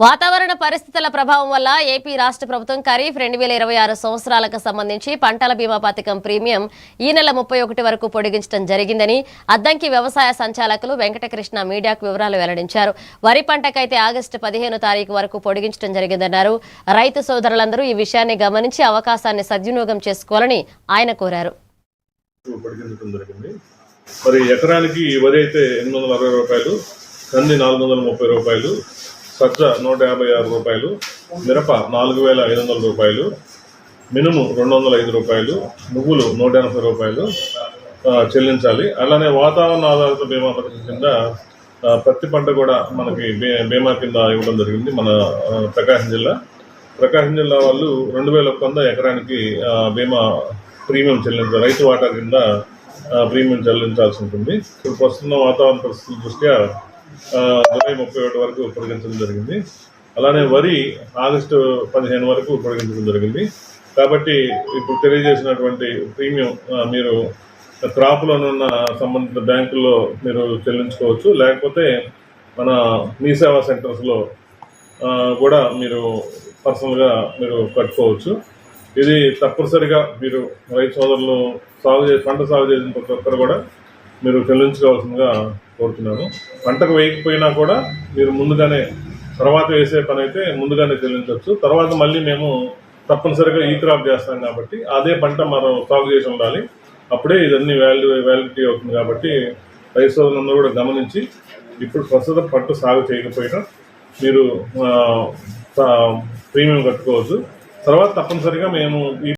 వాతావరణ పరిస్థితుల ప్రభావం వల్ల ఏపీ రాష్ట్ర ప్రభుత్వం ఖరీఫ్ 2026 సంవత్సరాలకు సంబంధించి పంటల బీమా పథకం ప్రీమియం ఈ నెల 31 వరకు పొడిగించడం జరిగిందని అద్దంకి వ్యవసాయ సంచాలకులు వెంకటకృష్ణ మీడియాకు వివరాలు వెల్లడించారు. వరి పంటకైతే ఆగస్టు 15 తారీఖు వరకు పొడిగించడం జరిగిందన్నారు. రైతు సోదరులందరూ ఈ విషయాన్ని గమనించి అవకాశాన్ని సద్వినియోగం చేసుకోవాలని ఆయన కోరారు. మరి ఎకరానికి వరి అయితే 860 రూపాయలు, కంది 430 రూపాయలు, సజ్జ 156 రూపాయలు, మిరప 4500 రూపాయలు, మినుము 205 రూపాయలు, నువ్వులు 180 రూపాయలు చెల్లించాలి. అలానే వాతావరణ ఆధారిత బీమా పథకం కింద పత్తి పంట కూడా మనకి బీమా కింద ఇవ్వడం జరిగింది. మన ప్రకాశం జిల్లా వాళ్ళు 2100 ఎకరానికి బీమా ప్రీమియం చెల్లించాలి. రైతు వాటా కింద ప్రీమియం చెల్లించాల్సి ఉంటుంది. ఇప్పుడు ప్రస్తుతం వాతావరణ పరిస్థితుల దృష్ట్యా జూలై 31 వరకు పొడిగించడం జరిగింది. అలానే వరి ఆగస్టు 15 వరకు పొడిగించడం జరిగింది. కాబట్టి ఇప్పుడు తెలియజేసినటువంటి ప్రీమియం మీరు క్రాప్లోనున్న సంబంధిత బ్యాంకుల్లో మీరు చెల్లించుకోవచ్చు, లేకపోతే మన మీ సేవా సెంటర్స్లో కూడా మీరు పర్సనల్గా మీరు కట్టుకోవచ్చు. ఇది తప్పనిసరిగా మీరు రైతు సోదరులు పంట సాగు చేసిన ప్రతి ఒక్కరు కూడా మీరు చెల్లించుకోవాల్సిందిగా కోరుతున్నాను. పంటకు వేయకపోయినా కూడా మీరు ముందుగానే తర్వాత వేసే పని అయితే ముందుగానే చెల్లించవచ్చు. తర్వాత మళ్ళీ మేము తప్పనిసరిగా ఈ క్రాప్ చేస్తాం కాబట్టి అదే పంట మనం సాగు చేసి ఉండాలి. అప్పుడే ఇదన్నీ వ్యాలిడిటీ అవుతుంది. కాబట్టి రైతు సోదరులందరూ కూడా గమనించి ఇప్పుడు ప్రస్తుతం పంట సాగు చేయకపోయినా మీరు ప్రీమియం కట్టుకోవచ్చు. తర్వాత తప్పనిసరిగా మేము